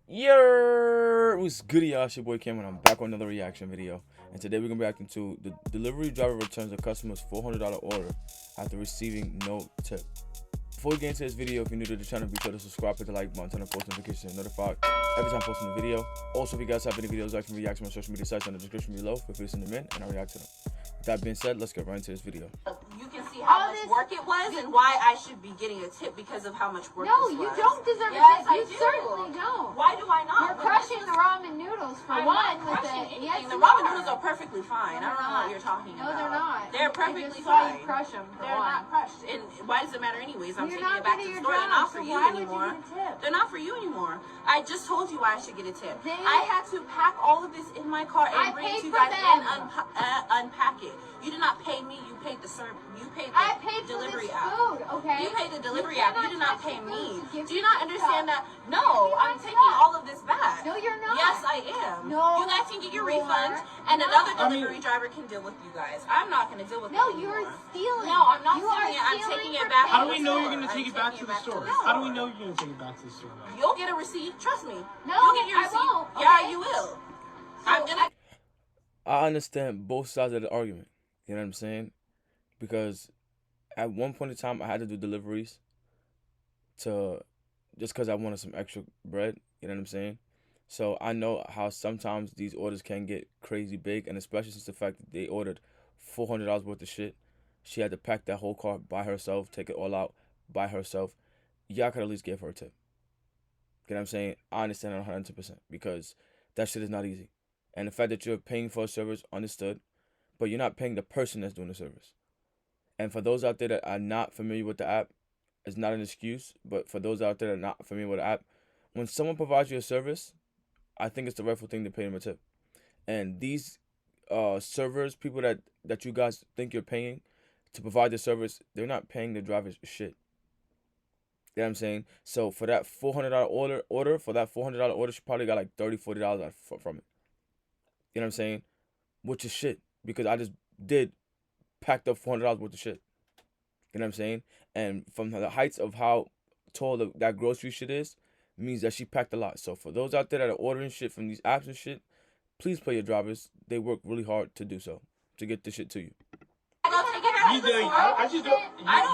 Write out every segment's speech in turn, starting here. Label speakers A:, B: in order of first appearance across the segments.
A: What's good, y'all? It's your boy Cameron. I'm back with another reaction video. And today we're going to be reacting to the delivery driver returns a customer's $400 order after receiving no tip. Before we get into this video, if you're new to the channel, be sure to subscribe, hit the like button, turn on post notifications, and notified every time I post a new video. Also, if you guys have any videos I can react to on social media sites in the description below, feel free to send them in and I'll react to them. With that being said, let's get right into this video.
B: You can see how much work it was and why I should be getting a tip because of how much work
C: No,
B: this
C: you
B: was.
C: don't deserve
B: Yes,
C: a tip. You
B: I do.
C: certainly don't.
B: Why do I not?
C: You're crushing the ramen noodles for
B: I'm
C: one.
B: not
C: With
B: crushing
C: the
B: anything.
C: yes,
B: the
C: you
B: ramen
C: are.
B: noodles are perfectly fine. I don't know what you're talking
C: No,
B: about.
C: they're not.
B: They're
C: I
B: perfectly
C: just saw
B: fine.
C: you crush them. For
B: They're
C: one.
B: not crushed. And why does it matter anyways? I'm
C: You're
B: taking
C: not
B: it back to
C: good
B: the
C: at
B: store.
C: your
B: They're not
C: job,
B: for
C: so
B: you
C: why would you
B: anymore.
C: get a tip?
B: They're not for you anymore. I just told you I should get a tip.
C: They-
B: I had to pack all of this in my car and
C: I
B: bring it
C: paid
B: to you
C: for
B: guys
C: them.
B: and unpack it. You did not pay me. You paid the serve. You paid the
C: I paid for
B: delivery
C: this
B: app.
C: food, okay?
B: You paid the delivery
C: You
B: app. You
C: cannot
B: did not
C: touch
B: pay
C: the
B: me.
C: food to give
B: Do you
C: me
B: not
C: stuff.
B: understand that? No,
C: Give me
B: I'm
C: my
B: taking
C: stuff.
B: all of this back.
C: No, you're not.
B: Yes, I am.
C: No,
B: you guys can get your
C: you
B: refund,
C: are
B: and
C: not.
B: another delivery driver can deal with you guys. I'm not going to deal with
C: No,
B: it
C: you're
B: anymore.
C: stealing.
B: No, I'm not
C: You are
B: stealing it. I'm
C: stealing
B: taking
C: for
B: it back.
C: paying
D: How do we know
B: to
D: you're
B: the
D: going to
B: store.
D: take it back to the store? How do we know you're going to take it back to the store?
B: You'll get a receipt. Trust me.
C: No,
B: You'll get your
C: I
B: receipt.
C: won't,
B: Yeah,
C: okay?
B: you will. I'm going to.
A: I understand both sides of the argument. You know what I'm saying? Because at one point in time, I had to do deliveries to just because I wanted some extra bread. You know what I'm saying? So I know how sometimes these orders can get crazy big, and especially since the fact that they ordered $400 worth of shit. She had to pack that whole car by herself, take it all out by herself. Y'all could at least give her a tip. You know what I'm saying? I understand it 100% because that shit is not easy. And the fact that you're paying for a service, understood, but you're not paying the person that's doing the service. And for those out there that are not familiar with the app, it's not an excuse, but for those out there that are not familiar with the app, when someone provides you a service, I think it's the rightful thing to pay them a tip. And these servers, people that you guys think you're paying to provide the service, they're not paying the drivers shit. You know what I'm saying? So for that $400 order, for that $400 order, she probably got like $30, $40 from it. You know what I'm saying? Which is shit. Because I just did packed up $400 worth of shit. You know what I'm saying? And from the heights of how tall that grocery shit is, means that she packed a lot. So for those out there that are ordering shit from these apps and shit, please pay your drivers. They work really hard to do so, to get the shit to you.
D: You just don't.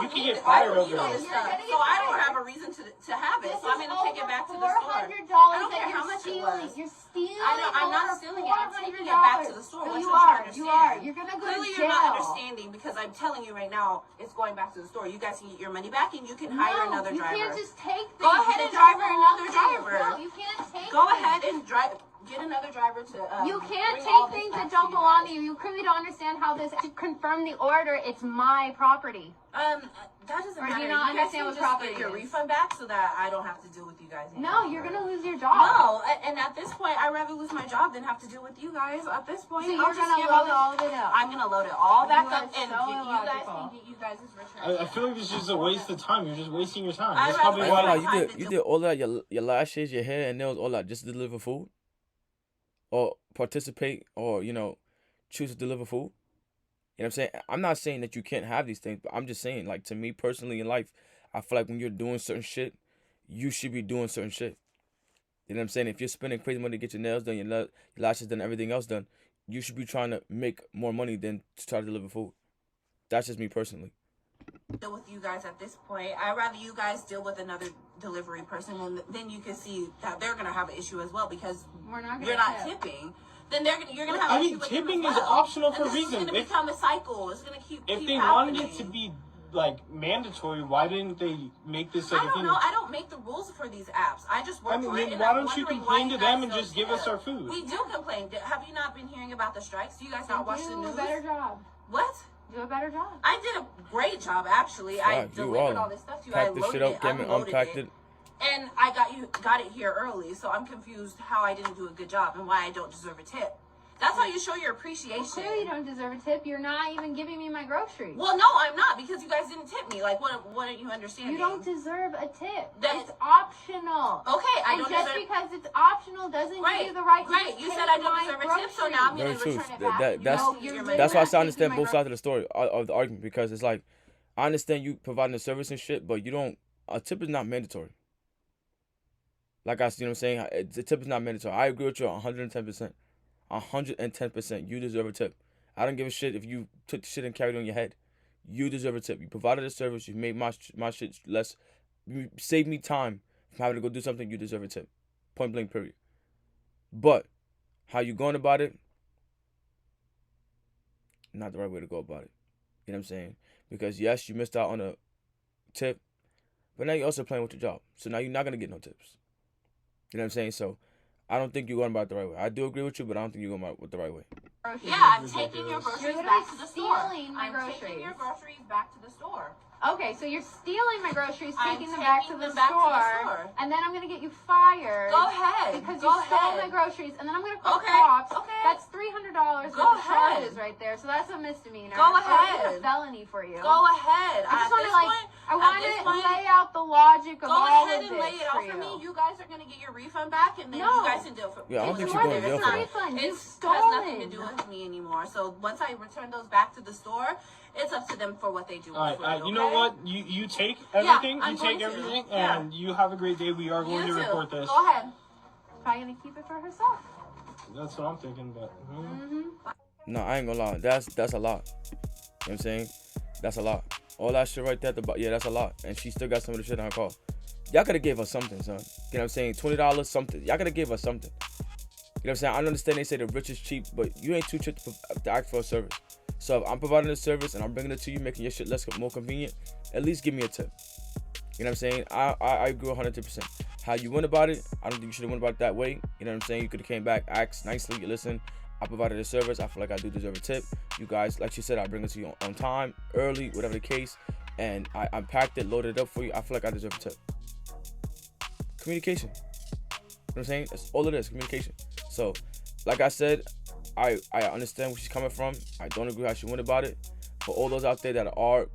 D: You can get fired over
B: this
D: this.
B: stuff, so I don't have a reason to have it. So I'm going to take it back to the store. I
C: $400
B: don't care
C: that
B: how
C: you're
B: much it
C: stealing.
B: was.
C: You're stealing.
B: I'm not
C: over
B: stealing it. I'm taking it back to the store.
C: No,
B: What's
C: you
B: what
C: are.
B: you
C: You are.
B: understand?
C: You're gonna go
B: Clearly,
C: to
B: you're
C: jail.
B: not understanding because I'm telling you right now, it's going back to the store. You guys can get your money back and you can hire another driver.
C: You can't just take things.
B: Go ahead and
C: that
B: drive
C: don't
B: another
C: belong to you.
B: driver.
C: No, you can't take.
B: Go
C: things.
B: ahead and drive. Get another driver to.
C: You can't
B: bring all
C: take
B: this
C: things
B: back
C: that don't
B: you
C: belong
B: guys.
C: to you. You clearly don't understand how this. To confirm the order, it's my property.
B: That doesn't
C: Or do
B: matter.
C: you not
B: guys
C: understand
B: can
C: what
B: just
C: property
B: get your
C: is?
B: refund back so that I don't have to deal with you guys
C: No,
B: anymore.
C: you're gonna lose your job.
B: No, and at this point, I'd rather lose my job than have to deal with you guys. At this point,
C: So
B: I'll
C: you're
B: just
C: gonna
B: give
C: load
B: all
C: all of it up.
B: I'm gonna load it all back
C: You
B: up
C: are
B: and
C: so
B: get you guys
C: illogical.
B: can get you guys' return.
D: I feel like this is just a waste of time. You're just wasting your time.
B: I'd
D: That's probably
B: rather-
D: why.
A: Wow, you did all that, your lashes, your hair and nails, all that, just to deliver food? Or participate or, choose to deliver food? You know what I'm saying? I'm not saying that you can't have these things, but I'm just saying, like, to me personally in life, I feel like when you're doing certain shit, you should be doing certain shit. You know what I'm saying? If you're spending crazy money to get your nails done, your lashes done, everything else done, you should be trying to make more money than to try to deliver food. That's just me personally.
B: Deal with you guys at this point. I'd rather you guys deal with another delivery person, and then you can see that they're gonna have an issue as well because
C: We're not gonna
B: you're not
C: tip.
B: tipping. Then you're gonna have
D: I
B: an
D: mean,
B: issue with them
D: tipping
B: as
D: is
B: well.
D: optional
B: And
D: for a
B: this
D: reason.
B: is gonna become a cycle. It's gonna keep.
D: If
B: keep
D: they
B: happening.
D: wanted it to be like mandatory, why didn't they make this like
B: I
D: a
B: don't
D: thing?
B: know. I don't make the rules for these apps. I just work
D: I mean,
B: for it.
D: then
B: And
D: why
B: I'm
D: don't you
B: wondering
D: complain
B: why
D: to
B: you
D: them
B: guys
D: and
B: don't
D: just give us
B: tip.
D: our food?
B: We do complain. Have you not been hearing about the strikes? Do you guys not watch the
C: Do
B: news?
C: a better job.
B: What?
C: Do a better job.
B: I did a great job actually. I
A: Fuck, you
B: delivered
A: all
B: all this stuff to you. I
A: packed this
B: loaded
A: shit
B: it,
A: up, came and
B: unloaded
A: unpacked
B: it,
A: it.
B: and I got it here early. So I'm confused how I didn't do a good job and why I don't deserve a tip. That's how you show your appreciation.
C: Clearly, you don't deserve a tip. You're not even giving me my groceries.
B: Well, no, I'm not because you guys didn't tip me. Like, what are you understanding?
C: You don't deserve a tip.
B: Then-
C: It's optional.
B: Okay, I
C: And
B: don't
C: just
B: deserve.
C: because it's optional doesn't
B: Great,
C: give you the right to
B: great.
C: just
B: You
C: take
B: said I don't
C: my
B: deserve a tip, so now I'm
A: Very
B: gonna
A: true.
B: return it back.
A: That's
B: No, you're
C: literally
A: that's why I
C: taking
A: understand
C: my
A: both sides of the story of the argument, because it's like, I understand you providing the service and shit, but you don't. A tip is not mandatory. Like I, you know what I'm saying? The tip is not mandatory. I agree with you 110%. 110%. You deserve a tip. I don't give a shit if you took the shit and carried it on your head. You deserve a tip. You provided a service. You made my shit less. You saved me time from having to go do something. You deserve a tip. Point blank, period. But how you going about it? Not the right way to go about it. You know what I'm saying? Because yes, you missed out on a tip, but now you're also playing with your job. So now you're not gonna get no tips. You know what I'm saying? So I don't think you're going about it the right way. I do agree with you, but I don't think you're going about it the right way.
B: Yeah, I'm taking your groceries back to the store.
C: Stealing my groceries.
B: I'm taking your groceries back to the store.
C: Okay, so you're stealing my groceries,
B: I'm
C: taking them back to
B: taking
C: the
B: them back to the
C: store,
B: store.
C: and then I'm gonna get you fired.
B: Go ahead.
C: Because
B: Go
C: you stole
B: ahead.
C: my groceries, and then I'm gonna call
B: Okay,
C: cops.
B: okay.
C: That's $300 worth
B: Go
C: of
B: ahead.
C: charges right there. So that's a misdemeanor.
B: Go
C: Or even
B: ahead.
C: a felony for you.
B: Go ahead.
C: I just want to I
B: at
C: want
B: this
C: to
B: point,
C: lay out the logic of
B: go
C: all
B: ahead
C: of
B: and
C: this
B: lay it out for
C: you.
B: me. You guys are gonna get your refund back, and then
C: No.
B: you guys can deal for.
A: Yeah, I don't think
C: It's
A: she's going to
C: worth
A: jail
C: it.
A: for
C: It's a
A: that.
C: refund. You
B: It
C: stole
B: has nothing to
C: it.
B: do with me anymore. So once I return those back to the store, it's up to them for what they do.
D: All right,
B: with it,
D: you know
B: okay?
D: what? You take everything.
B: I'm
D: You take
B: going to.
D: everything,
B: Yeah.
D: and you have a great day. We are going
B: You
D: to
B: too.
D: report this.
B: Go ahead.
C: Probably gonna keep it for herself.
D: That's what I'm thinking, but.
A: No, I ain't gonna lie. That's a lot. You know what I'm saying? That's a lot. All that shit right there, yeah, that's a lot. And she still got some of the shit on her car. Y'all could have gave her something, son. You know what I'm saying? $20, something. Y'all could have gave her something. You know what I'm saying? I understand they say the rich is cheap, but you ain't too cheap to ask for a service. So if I'm providing a service and I'm bringing it to you, making your shit more convenient, at least give me a tip. You know what I'm saying? I agree 100%. How you went about it, I don't think you should have went about it that way. You know what I'm saying? You could have came back, asked nicely, you listen, I provided a service. I feel like I do deserve a tip. You guys, like she said, I bring it to you on time, early, whatever the case. And I unpacked it, loaded it up for you. I feel like I deserve a tip. Communication. You know what I'm saying? That's all it is, communication. So, like I said, I understand where she's coming from. I don't agree how she went about it. For all those out there that are,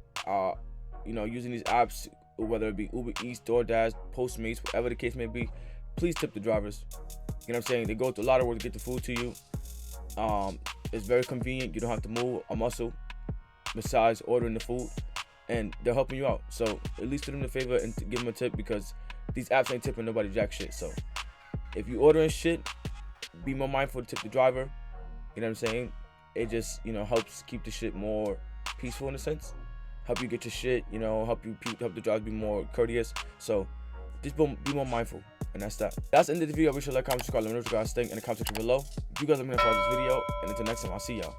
A: using these apps, whether it be Uber Eats, DoorDash, Postmates, whatever the case may be, please tip the drivers. You know what I'm saying? They go through a lot of work to get the food to you. It's very convenient. You don't have to move a muscle besides ordering the food, and they're helping you out. So at least do them a favor and give them a tip, because these apps ain't tipping nobody jack shit. So if you ordering shit, be more mindful to tip the driver. You know what I'm saying? It just, helps keep the shit more peaceful in a sense. Help you get your shit, help the driver be more courteous. So just be more mindful. And that's that. That's the end of the video. I wish you like, comment, subscribe, let me know what you guys think in the comment section below. If you guys are going to follow this video, and until next time, I'll see y'all.